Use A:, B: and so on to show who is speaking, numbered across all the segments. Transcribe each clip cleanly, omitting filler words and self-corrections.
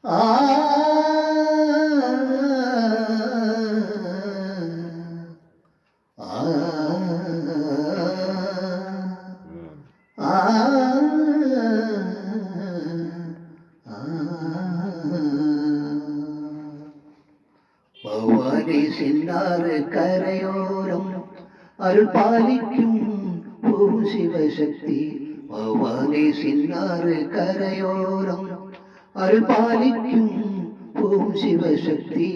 A: ஆ ஆ ஆ பவானி சின்னாறு கரையோரம் அருள் பாலிக்கும் ஓம் சிவசக்தி. பவானி சின்னாறு கரையோரம் அருள் பாலிக்கும் ஓம் சிவசக்தி.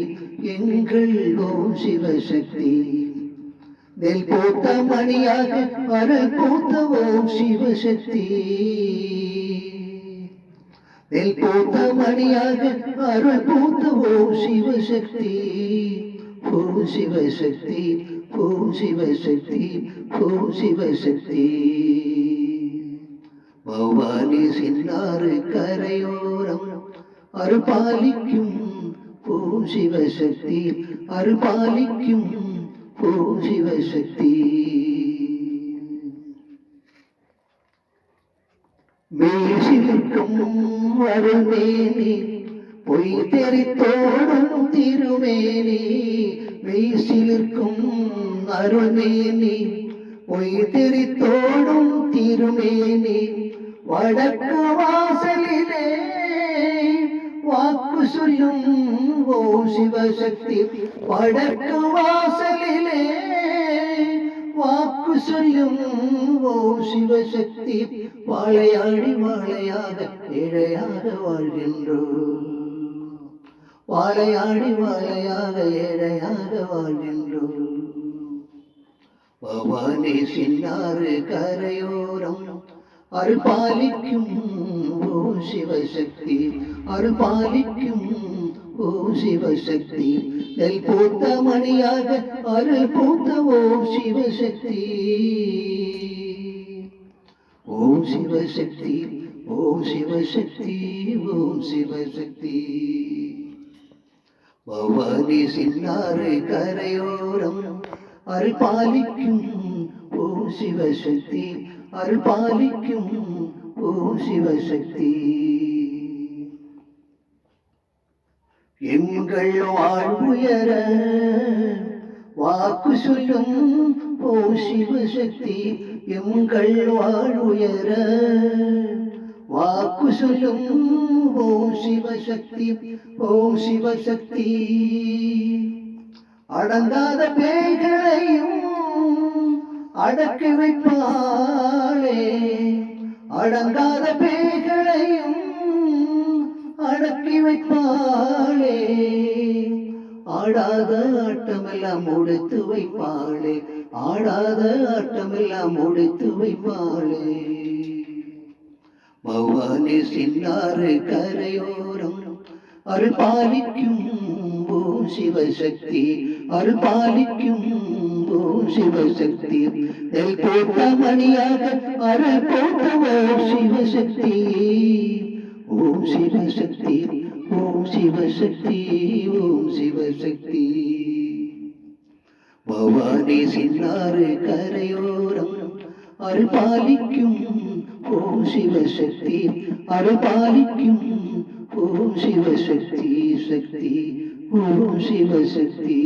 A: எங்கள் ஓம் சிவசக்தி. நெல் போத்த மணியாக அருள் பூத்த ஓம் சிவசக்தி. நெல் போத்த மணியாக அருள் பூத்த ஓம் சிவசக்தி. ஓம் சிவசக்தி, ஓம் சிவசக்தி, ஓம் சிவசக்தி. பவானி சின்னாறு கரையோரம் அருள் பாலிக்கும் ஓம் சிவசக்தி. அருள் பாலிக்கும் ஓம் சிவசக்தி. மேசிலிருக்கும் அருள்மேனி பொய் தெரித்தோடும் திருமேனி. மேசிலிருக்கும் அருள்மேனி பொய் தெரித்தோடும் திருமேனி. வடக்கு வாசலிலே வாக்கு சொல்லும் ஓம் சிவசக்தி. வடக்கு வாசலிலே வாக்கு சொல்லும் ஓம் சிவசக்தி. வாழையாடி வாழையாக ஏழையாக வாழ்கின்றோம். வாழையாடி வாழையாக ஏழையாக வாழ்கின்றோம். பவானி சின்னாறு கரையோரம் அருள் பாலிக்கும் ஓம் சிவசக்தி. அருள் பாலிக்கும் ஓம் சிவசக்தி. நெல் பூத்த மணியாக அருள் பூத்த ஓம் சிவசக்தி. ஓம் சிவசக்தி, ஓம் சிவசக்தி, ஓம் சிவசக்தி. பவானி சின்னாறு கரையோரம் அருள் பாலிக்கும் ஓம் சிவசக்தி. அருள் பாலிக்கும் ஓம் சிவசக்தி. எங்கள் வாழ்வுயர வாக்கு சொல்லும் ஓம் சிவசக்தி. எங்கள் வாழ்வுயர வாக்கு சொல்லும் ஓம் சிவசக்தி. ஓம் சிவசக்தி. அடங்காத பேய்களையும் அடக்கி வைப்பாளே. அடங்காத பேய்களையும் அடக்கி வைப்பாளே. ஆடாத ஆட்டமெல்லாம் முடித்து வைப்பாளே. ஆடாத ஆட்டமெல்லாம் முடித்து வைப்பாளே. பவானி சின்னாறு கரையோரம் அருள் பாலிக்கும் ஓம் சிவசக்தி. அருள் பாலிக்கும் ஓம் சிவசக்தி. நெல் போட்ட மணியாக அருள் போட்ட ஓம் சிவசக்தி. ஓம் சிவசக்தி, ஓம் சிவசக்தி, ஓம் சிவசக்தி. பவானி சின்னாறு கரையோரம் அருள் பாலிக்கும் ஓம் சிவசக்தி. அருள் பாலிக்கும் ஓம் சிவசக்தி. சக்தி ஓம் சிவசக்தி.